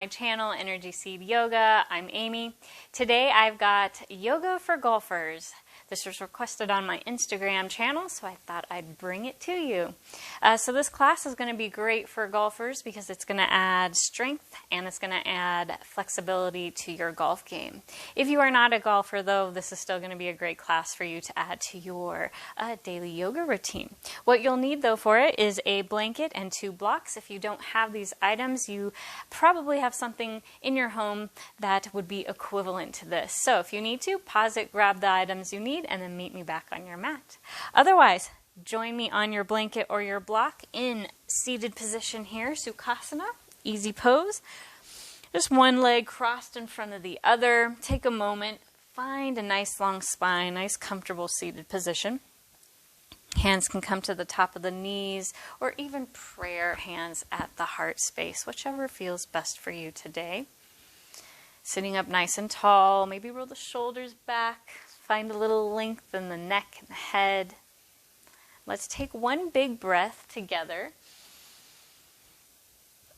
My channel, Energy Seed Yoga. I'm Amy. Today I've got yoga for golfers. This was requested on my Instagram channel, so I thought I'd bring it to you. So this class is going to be great for golfers because it's going to add strength and it's going to add flexibility to your golf game. If you are not a golfer, though, this is still going to be a great class for you to add to your daily yoga routine. What you'll need, though, for it is a blanket and 2 blocks. If you don't have these items, you probably have something in your home that would be equivalent to this. So if you need to, pause it, grab the items you need, and then meet me back on your mat. Otherwise, join me on your blanket or your block in seated position here, Sukhasana, easy pose. Just one leg crossed in front of the other. Take a moment, find a nice long spine, nice comfortable seated position. Hands can come to the top of the knees or even prayer hands at the heart space, whichever feels best for you today. Sitting up nice and tall, maybe roll the shoulders back. Find a little length in the neck and the head. Let's take one big breath together.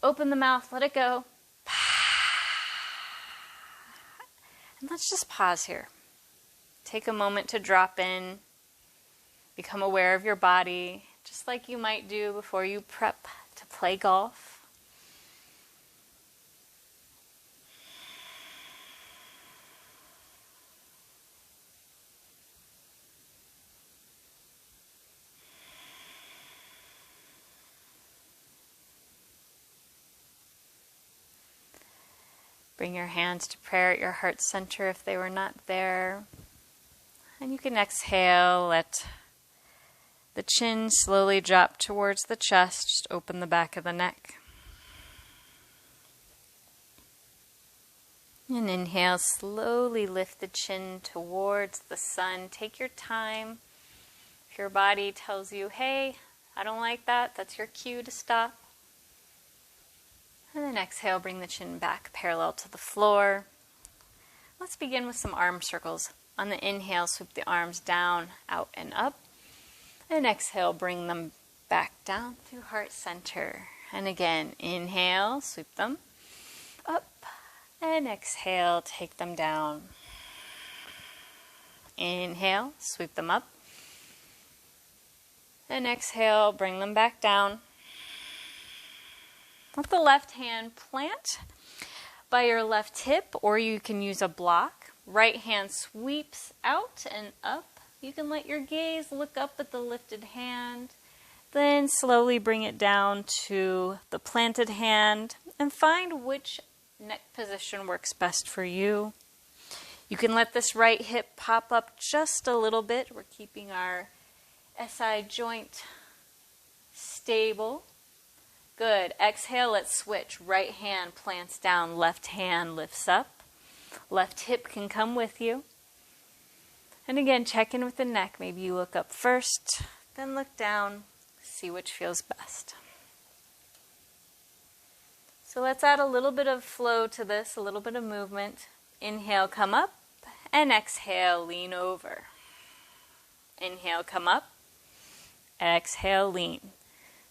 Open the mouth, let it go. And let's just pause here. Take a moment to drop in. Become aware of your body, just like you might do before you prep to play golf. Bring your hands to prayer at your heart center if they were not there. And you can exhale, let the chin slowly drop towards the chest. Just open the back of the neck. And inhale, slowly lift the chin towards the sun. Take your time. If your body tells you, hey, I don't like that, that's your cue to stop. And then exhale, bring the chin back parallel to the floor. Let's begin with some arm circles. On the inhale, sweep the arms down, out, and up. And exhale, bring them back down through heart center. And again, inhale, sweep them up. And exhale, take them down. Inhale, sweep them up. And exhale, bring them back down. Let the left hand plant by your left hip, or you can use a block. Right hand sweeps out and up. You can let your gaze look up at the lifted hand. Then slowly bring it down to the planted hand and find which neck position works best for you. You can let this right hip pop up just a little bit. We're keeping our SI joint stable. Good. Exhale, let's switch. Right hand plants down, left hand lifts up. Left hip can come with you. And again, check in with the neck. Maybe you look up first, then look down, see which feels best. So let's add a little bit of flow to this, a little bit of movement. Inhale, come up, and exhale, lean over. Inhale, come up, exhale, lean.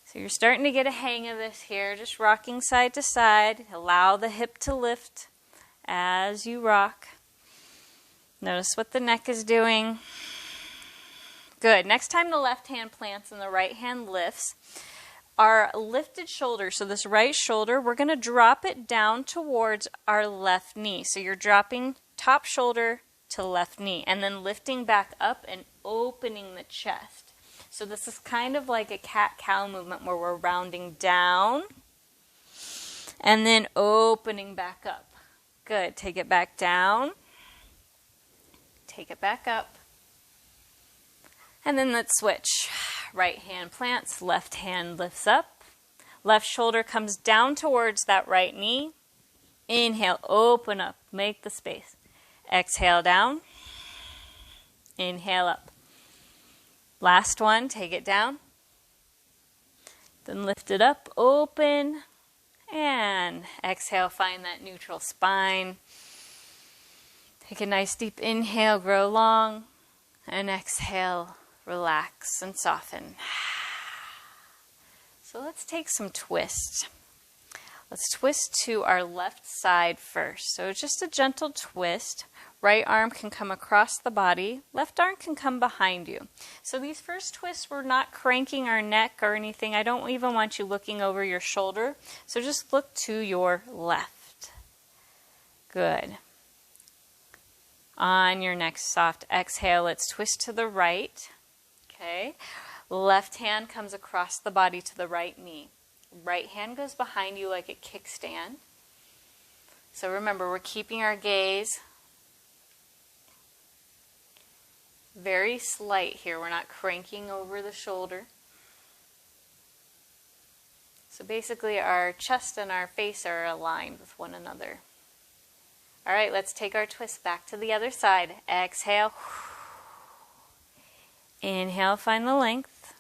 So you're starting to get a hang of this here, just rocking side to side. Allow the hip to lift as you rock. Notice what the neck is doing. Good. Next time the left hand plants and the right hand lifts, our lifted shoulder, so this right shoulder, we're going to drop it down towards our left knee. So you're dropping top shoulder to left knee and then lifting back up and opening the chest. So this is kind of like a cat-cow movement where we're rounding down and then opening back up. Good. Take it back down. Take it back up. And then let's switch. Right hand plants, left hand lifts up. Left shoulder comes down towards that right knee. Inhale, open up, make the space. Exhale down. Inhale up. Last one, take it down. Then lift it up, open, and exhale, find that neutral spine. Take a nice deep inhale, grow long, and exhale, relax and soften. So let's take some twists. Let's twist to our left side first. So just a gentle twist. Right arm can come across the body. Left arm can come behind you. So these first twists, we're not cranking our neck or anything. I don't even want you looking over your shoulder. So just look to your left. Good. On your next soft exhale, let's twist to the right. Okay. Left hand comes across the body to the right knee. Right hand goes behind you like a kickstand. So remember, we're keeping our gaze very slight here. We're not cranking over the shoulder. So basically our chest and our face are aligned with one another. All right, let's take our twist back to the other side. Exhale. Inhale, find the length.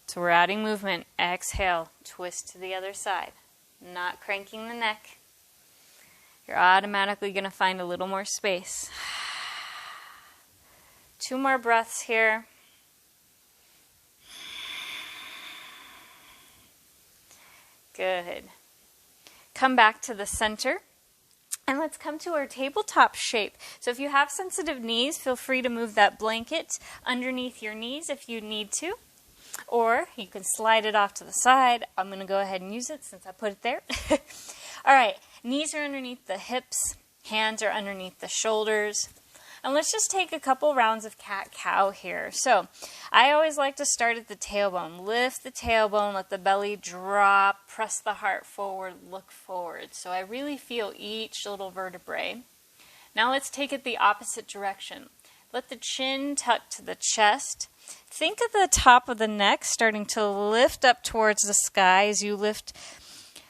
So we're adding movement. Exhale, twist to the other side. Not cranking the neck. You're automatically going to find a little more space. 2 more breaths here. Good. Come back to the center. And let's come to our tabletop shape. So if you have sensitive knees, feel free to move that blanket underneath your knees if you need to. Or you can slide it off to the side. I'm going to go ahead and use it since I put it there. All right, knees are underneath the hips. Hands are underneath the shoulders. And let's just take a couple rounds of cat-cow here. So I always like to start at the tailbone. Lift the tailbone, let the belly drop, press the heart forward, look forward. So I really feel each little vertebrae. Now let's take it the opposite direction. Let the chin tuck to the chest. Think of the top of the neck starting to lift up towards the sky as you lift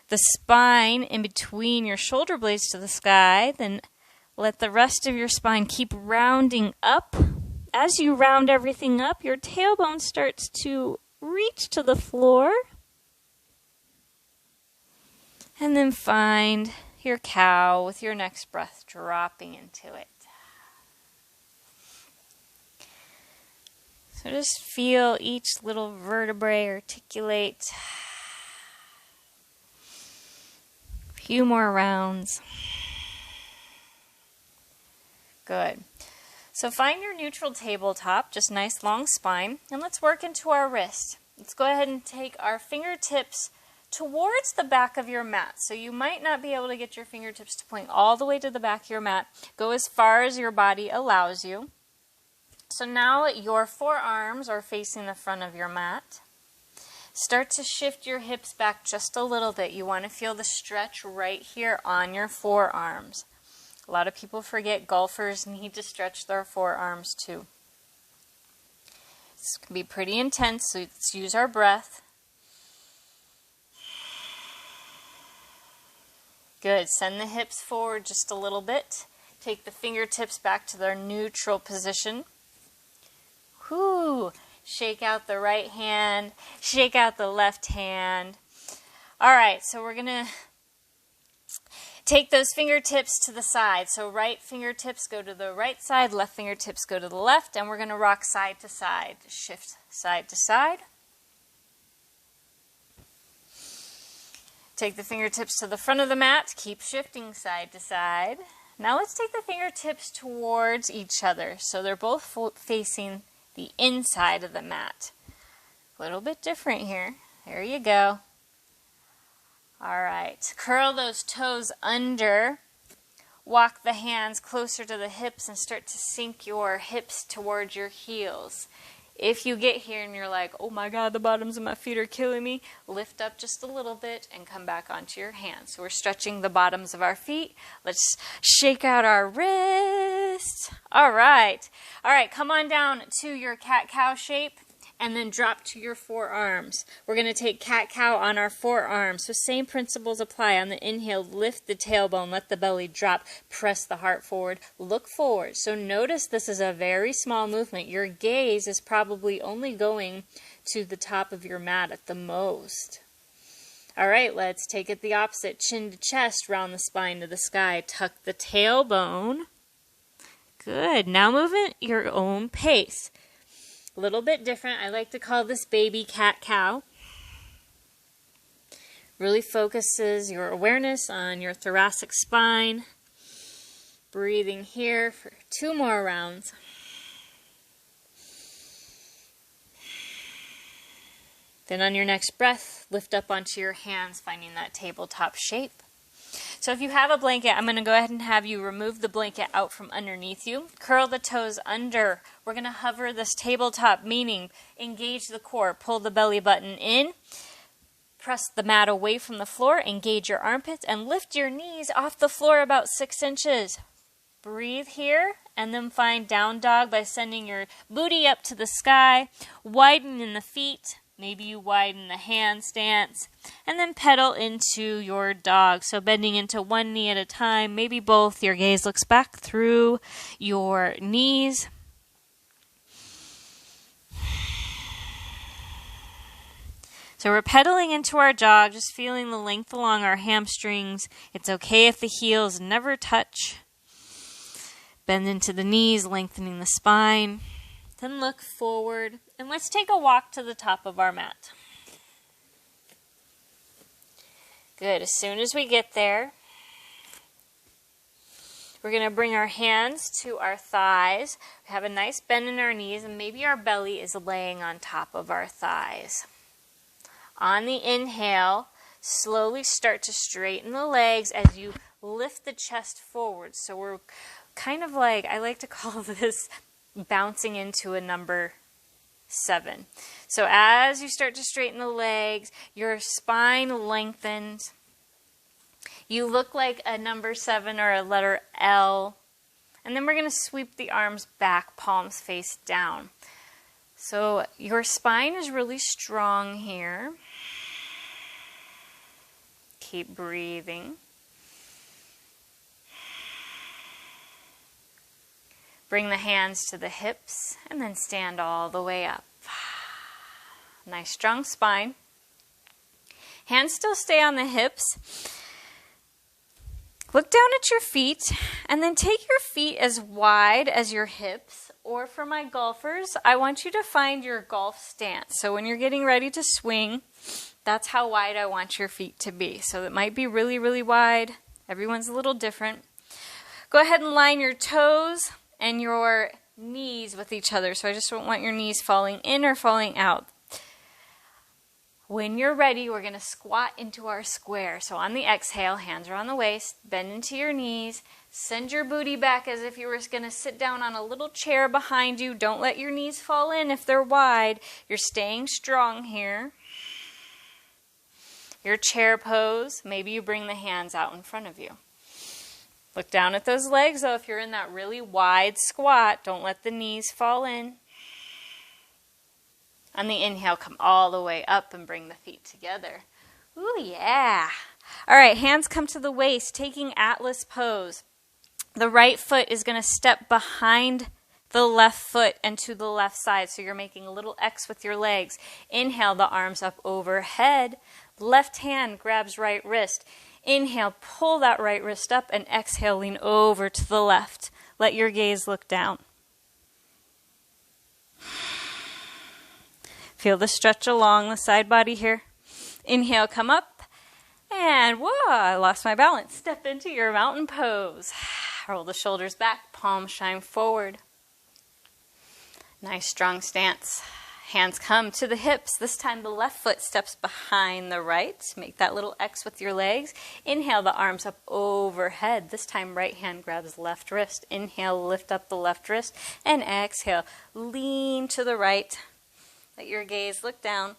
the spine in between your shoulder blades to the sky. Then let the rest of your spine keep rounding up. As you round everything up, your tailbone starts to reach to the floor. And then find your cow with your next breath dropping into it. So just feel each little vertebrae articulate. A few more rounds. Good. So find your neutral tabletop, just nice long spine, and let's work into our wrist. Let's go ahead and take our fingertips towards the back of your mat. So you might not be able to get your fingertips to point all the way to the back of your mat. Go as far as your body allows you. So now your forearms are facing the front of your mat. Start to shift your hips back just a little bit. You want to feel the stretch right here on your forearms. A lot of people forget golfers need to stretch their forearms too. This can be pretty intense, so let's use our breath. Good. Send the hips forward just a little bit. Take the fingertips back to their neutral position. Whoo! Shake out the right hand. Shake out the left hand. All right, so we're going to take those fingertips to the side. So right fingertips go to the right side, left fingertips go to the left, and we're going to rock side to side. Shift side to side. Take the fingertips to the front of the mat. Keep shifting side to side. Now let's take the fingertips towards each other. So they're both facing the inside of the mat. A little bit different here. There you go. All right. Curl those toes under. Walk the hands closer to the hips and start to sink your hips towards your heels. If you get here and you're like, oh my God, the bottoms of my feet are killing me, lift up just a little bit and come back onto your hands. So we're stretching the bottoms of our feet. Let's shake out our wrists. All right. All right, come on down to your cat-cow shape and then drop to your forearms. We're going to take cat-cow on our forearms. So same principles apply. On the inhale, lift the tailbone, let the belly drop, press the heart forward, look forward. So notice this is a very small movement. Your gaze is probably only going to the top of your mat at the most. All right, let's take it the opposite. Chin to chest, round the spine to the sky. Tuck the tailbone. Good. Now move at your own pace. A little bit different. I like to call this baby cat-cow. Really focuses your awareness on your thoracic spine. Breathing here for 2 more rounds. Then on your next breath, lift up onto your hands, finding that tabletop shape. So if you have a blanket, I'm going to go ahead and have you remove the blanket out from underneath you. Curl the toes under. We're going to hover this tabletop, meaning engage the core. Pull the belly button in. Press the mat away from the floor. Engage your armpits and lift your knees off the floor about 6 inches. Breathe here and then find down dog by sending your booty up to the sky. Widen in the feet. Maybe you widen the hand stance, and then pedal into your dog. So bending into one knee at a time, maybe both. Your gaze looks back through your knees. So we're pedaling into our jog, just feeling the length along our hamstrings. It's okay if the heels never touch. Bend into the knees, lengthening the spine. Then look forward, and let's take a walk to the top of our mat. Good. As soon as we get there, we're going to bring our hands to our thighs. We have a nice bend in our knees, and maybe our belly is laying on top of our thighs. On the inhale, slowly start to straighten the legs as you lift the chest forward. So we're kind of like, I like to call this bouncing into a number 7. So as you start to straighten the legs, your spine lengthens. You look like a number 7 or a letter L. And then we're going to sweep the arms back, palms face down. So your spine is really strong here. Keep breathing. Bring the hands to the hips and then stand all the way up. Nice strong spine. Hands still stay on the hips. Look down at your feet and then take your feet as wide as your hips. Or for my golfers, I want you to find your golf stance. So when you're getting ready to swing, that's how wide I want your feet to be. So it might be really, really wide. Everyone's a little different. Go ahead and line your toes and your knees with each other. So I just don't want your knees falling in or falling out. When you're ready, we're going to squat into our square. So on the exhale, hands are on the waist, bend into your knees, send your booty back as if you were going to sit down on a little chair behind you. Don't let your knees fall in if they're wide. You're staying strong here. Your chair pose, maybe you bring the hands out in front of you. Look down at those legs, though. If you're in that really wide squat, don't let the knees fall in. On the inhale, come all the way up and bring the feet together. Ooh, yeah. All right, hands come to the waist, taking Atlas pose. The right foot is going to step behind the left foot and to the left side. So you're making a little X with your legs. Inhale, the arms up overhead. Left hand grabs right wrist. Inhale, pull that right wrist up, and exhale, lean over to the left. Let your gaze look down. Feel the stretch along the side body here. Inhale, come up, and whoa, I lost my balance. Step into your mountain pose. Roll the shoulders back, palms shine forward. Nice strong stance. Hands come to the hips. This time the left foot steps behind the right. Make that little X with your legs. Inhale, the arms up overhead. This time right hand grabs left wrist. Inhale, lift up the left wrist. And exhale, lean to the right. Let your gaze look down.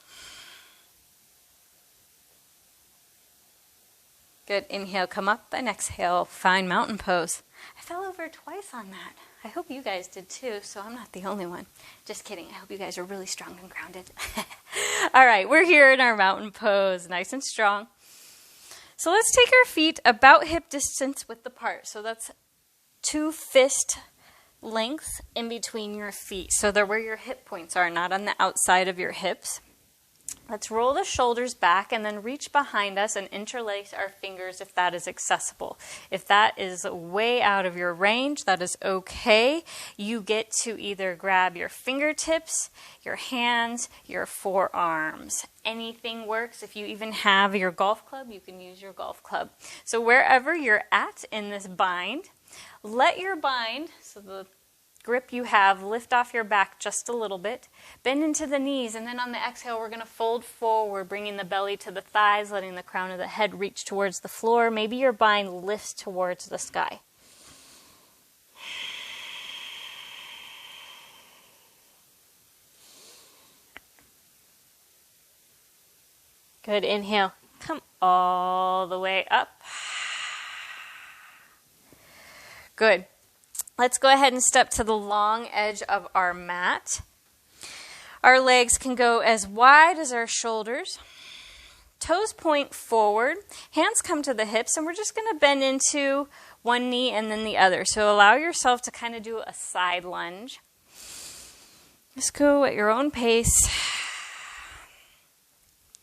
Good. Inhale, come up, and exhale, find mountain pose. I fell over twice on that. I hope you guys did too, so I'm not the only one. Just kidding. I hope you guys are really strong and grounded. All right, we're here in our mountain pose, nice and strong. So let's take our feet about hip distance width apart. So that's 2 fist lengths in between your feet. So they're where your hip points are, not on the outside of your hips. Let's roll the shoulders back and then reach behind us and interlace our fingers if that is accessible. If that is way out of your range, that is okay. You get to either grab your fingertips, your hands, your forearms. Anything works. If you even have your golf club, you can use your golf club. So wherever you're at in this bind, let your bind, so the grip you have, lift off your back just a little bit. Bend into the knees, and then on the exhale, we're going to fold forward, bringing the belly to the thighs, letting the crown of the head reach towards the floor. Maybe your bind lifts towards the sky. Good. Inhale. Come all the way up. Good. Let's go ahead and step to the long edge of our mat. Our legs can go as wide as our shoulders. Toes point forward. Hands come to the hips, and we're just going to bend into one knee and then the other. So allow yourself to kind of do a side lunge. Just go at your own pace.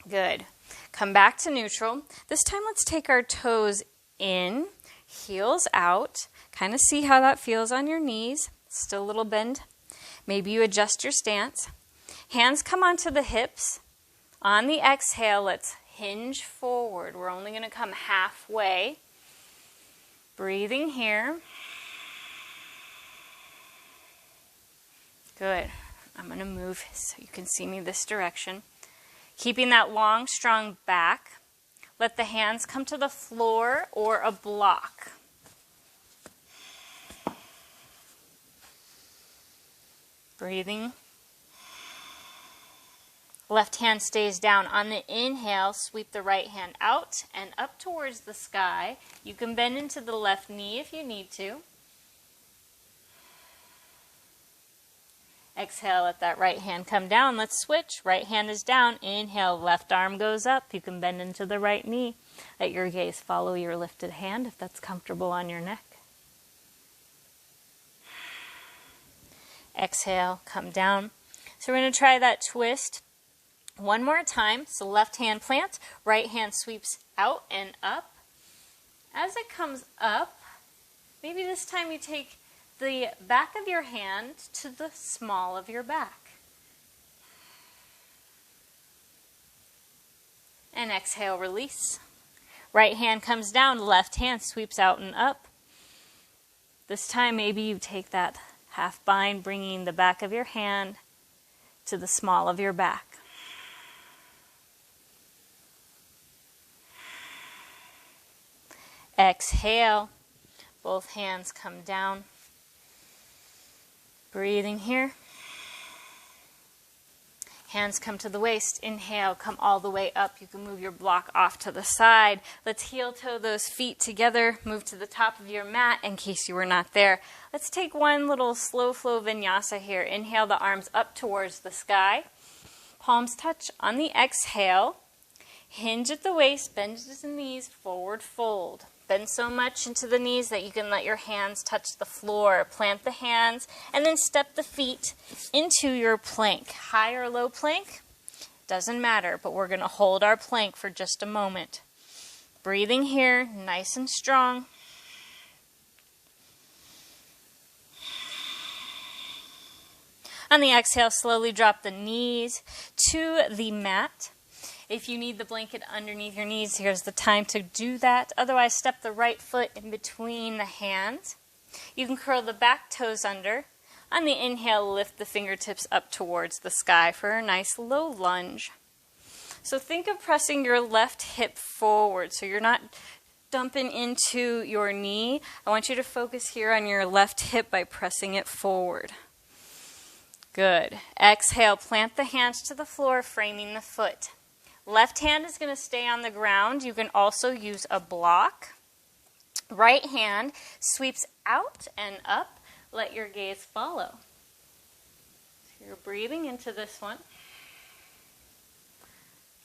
Good. Come back to neutral. This time let's take our toes in, heels out. Kind of see how that feels on your knees. Still a little bend. Maybe you adjust your stance. Hands come onto the hips. On the exhale, let's hinge forward. We're only going to come halfway. Breathing here. Good. I'm going to move so you can see me this direction. Keeping that long, strong back. Let the hands come to the floor or a block. Breathing. Left hand stays down. On the inhale, sweep the right hand out and up towards the sky. You can bend into the left knee if you need to. Exhale, let that right hand come down. Let's switch. Right hand is down. Inhale, left arm goes up. You can bend into the right knee. Let your gaze follow your lifted hand if that's comfortable on your neck. Exhale, come down. So we're going to try that twist one more time. So left hand plants, right hand sweeps out and up. As it comes up, maybe this time you take the back of your hand to the small of your back. And exhale, release. Right hand comes down, left hand sweeps out and up. This time maybe you take that half bind, bringing the back of your hand to the small of your back. Exhale. Both hands come down. Breathing here. Hands come to the waist. Inhale, come all the way up. You can move your block off to the side. Let's heel toe those feet together. Move to the top of your mat in case you were not there. Let's take one little slow flow vinyasa here. Inhale the arms up towards the sky. Palms touch on the exhale. Hinge at the waist, bend at the knees, forward fold. Bend so much into the knees that you can let your hands touch the floor. Plant the hands and then step the feet into your plank. High or low plank, doesn't matter, but we're going to hold our plank for just a moment. Breathing here, nice and strong. On the exhale, slowly drop the knees to the mat. If you need the blanket underneath your knees, here's the time to do that. Otherwise, step the right foot in between the hands. You can curl the back toes under. On the inhale, lift the fingertips up towards the sky for a nice low lunge. So think of pressing your left hip forward so you're not dumping into your knee. I want you to focus here on your left hip by pressing it forward. Good. Exhale, plant the hands to the floor, framing the foot. Left hand is going to stay on the ground. You can also use a block. Right hand sweeps out and up. Let your gaze follow. So you're breathing into this one.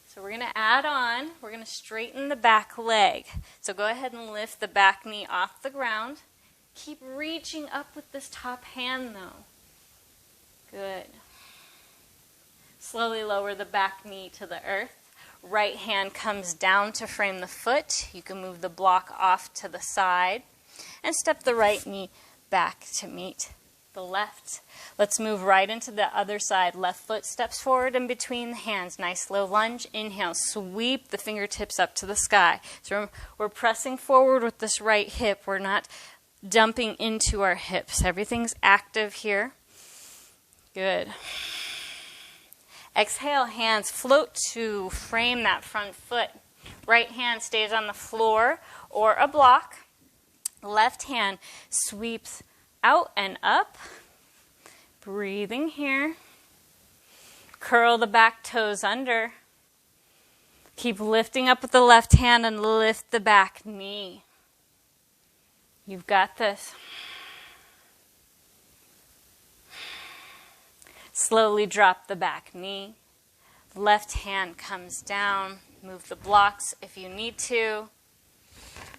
So we're going to add on. We're going to straighten the back leg. So go ahead and lift the back knee off the ground. Keep reaching up with this top hand though. Good. Slowly lower the back knee to the earth. Right hand comes down to frame the foot. You can move the block off to the side and step the right knee back to meet the left. Let's move right into the other side. Left foot steps forward in between the hands. Nice low lunge. Inhale, sweep the fingertips up to the sky. So we're pressing forward with this right hip. We're not dumping into our hips. Everything's active here. Good. Exhale, hands float to frame that front foot. Right hand stays on the floor or a block. Left hand sweeps out and up. Breathing here. Curl the back toes under. Keep lifting up with the left hand and lift the back knee. You've got this. Slowly drop the back knee. Left hand comes down. Move the blocks if you need to.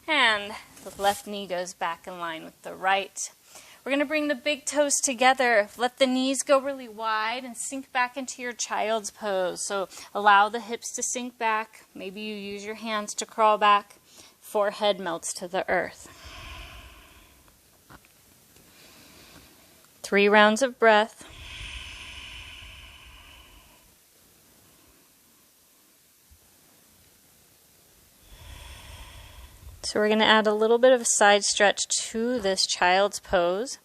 And the left knee goes back in line with the right. We're going to bring the big toes together. Let the knees go really wide and sink back into your child's pose. So allow the hips to sink back. Maybe you use your hands to crawl back. Forehead melts to the earth. 3 rounds of breath. So we're going to add a little bit of a side stretch to this child's pose.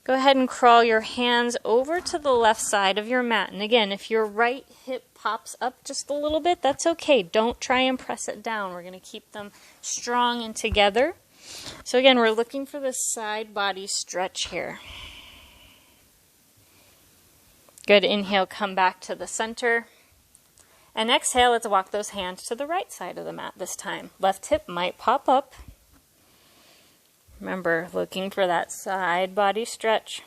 Go ahead and crawl your hands over to the left side of your mat. And again, if your right hip pops up just a little bit, that's okay. Don't try and press it down. We're going to keep them strong and together. So again, we're looking for this side body stretch here. Good. Inhale, come back to the center. And exhale, let's walk those hands to the right side of the mat this time. Left hip might pop up. Remember, looking for that side body stretch.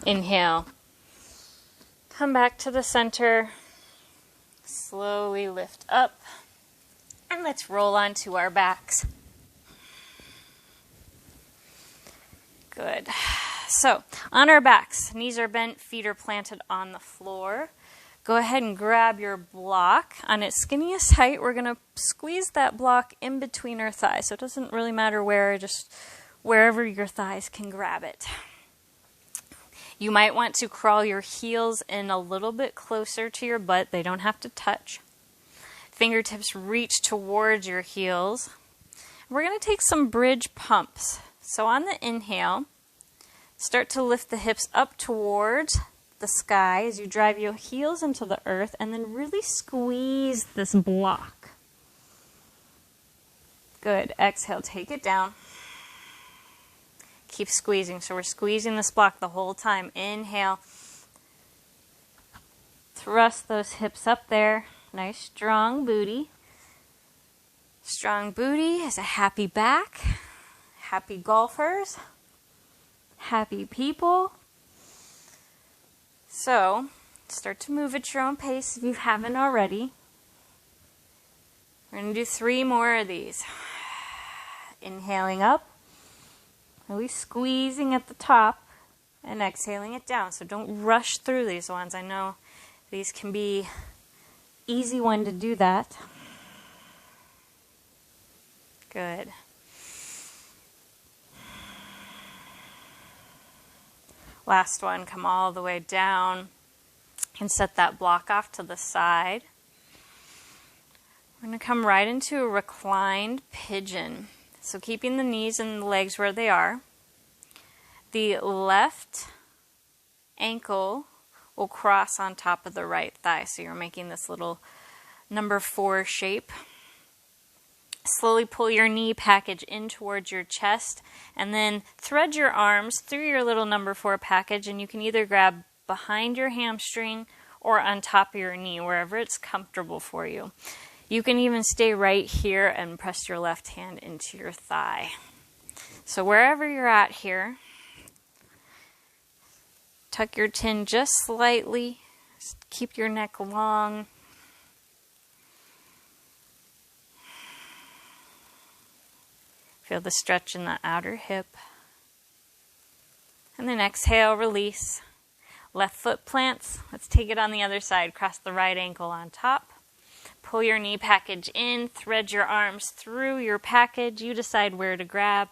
Inhale. Come back to the center. Slowly lift up. And let's roll onto our backs. Good. So, on our backs, knees are bent, feet are planted on the floor. Go ahead and grab your block. On its skinniest height, we're going to squeeze that block in between our thighs. So it doesn't really matter where, just wherever your thighs can grab it. You might want to crawl your heels in a little bit closer to your butt. They don't have to touch. Fingertips reach towards your heels. We're going to take some bridge pumps. So on the inhale, start to lift the hips up towards the sky as you drive your heels into the earth, and then really squeeze this block. Good. Exhale, take it down. Keep squeezing. So we're squeezing this block the whole time. Inhale. Thrust those hips up there. Nice strong booty. Strong booty is a happy back. Happy golfers. Happy people. So, start to move at your own pace if you haven't already. We're going to do 3 more of these. Inhaling up, really squeezing at the top, and exhaling it down. So don't rush through these ones. I know these can be easy one to do that. Good. Last one, come all the way down and set that block off to the side. We're going to come right into a reclined pigeon. So keeping the knees and the legs where they are. The left ankle will cross on top of the right thigh. So you're making this little number 4 shape. Slowly pull your knee package in towards your chest, and then thread your arms through your little number 4 package, and you can either grab behind your hamstring or on top of your knee, wherever it's comfortable for you. You can even stay right here and press your left hand into your thigh. So wherever you're at here, tuck your chin just slightly, keep your neck long. Feel the stretch in the outer hip. And then exhale, release. Left foot plants. Let's take it on the other side. Cross the right ankle on top. Pull your knee package in. Thread your arms through your package. You decide where to grab.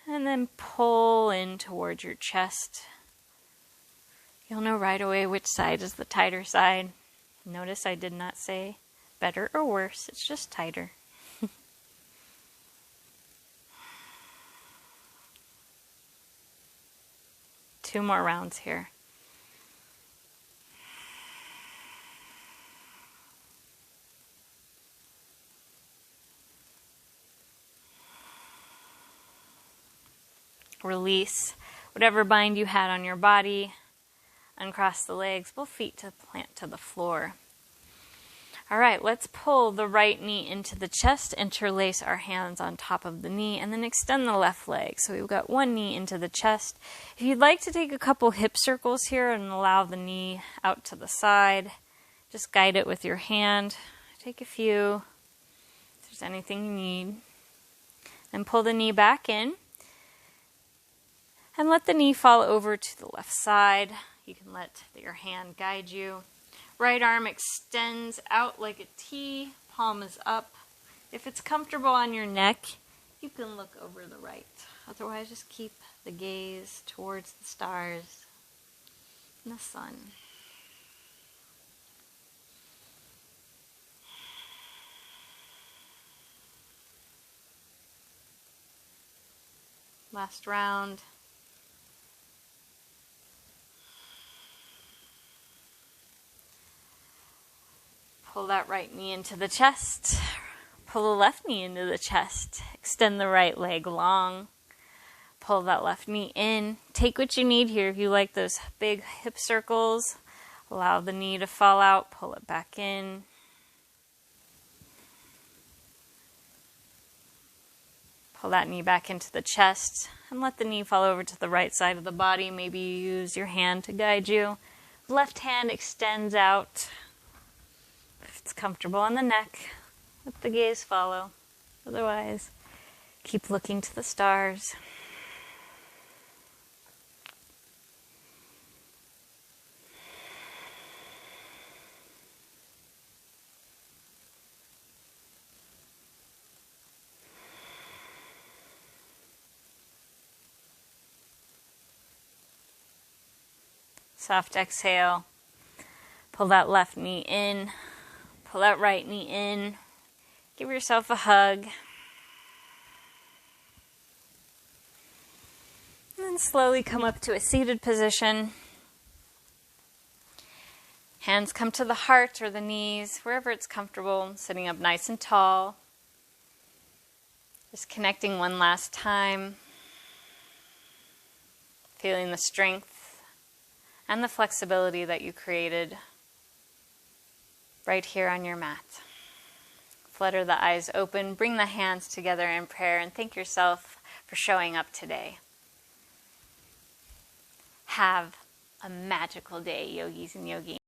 And then pull in towards your chest. You'll know right away which side is the tighter side. Notice I did not say better or worse. It's just tighter. 2 more rounds here. Release whatever bind you had on your body. Uncross the legs, both feet to plant to the floor. All right, let's pull the right knee into the chest, interlace our hands on top of the knee, and then extend the left leg. So we've got one knee into the chest. If you'd like to take a couple hip circles here and allow the knee out to the side, just guide it with your hand. Take a few, if there's anything you need. And pull the knee back in. And let the knee fall over to the left side. You can let your hand guide you. Right arm extends out like a T, palm is up. If it's comfortable on your neck, you can look over the right. Otherwise, just keep the gaze towards the stars and the sun. Last round. Pull that right knee into the chest. Pull the left knee into the chest. Extend the right leg long. Pull that left knee in. Take what you need here. If you like those big hip circles, allow the knee to fall out. Pull it back in. Pull that knee back into the chest and let the knee fall over to the right side of the body. Maybe you use your hand to guide you. Left hand extends out. It's comfortable on the neck. Let the gaze follow. Otherwise, keep looking to the stars. Soft exhale. Pull that left knee in. Pull that right knee in. Give yourself a hug. And then slowly come up to a seated position. Hands come to the heart or the knees, wherever it's comfortable. Sitting up nice and tall. Just connecting one last time. Feeling the strength and the flexibility that you created right here on your mat. Flutter the eyes open, bring the hands together in prayer, and thank yourself for showing up today. Have a magical day, yogis and yogis.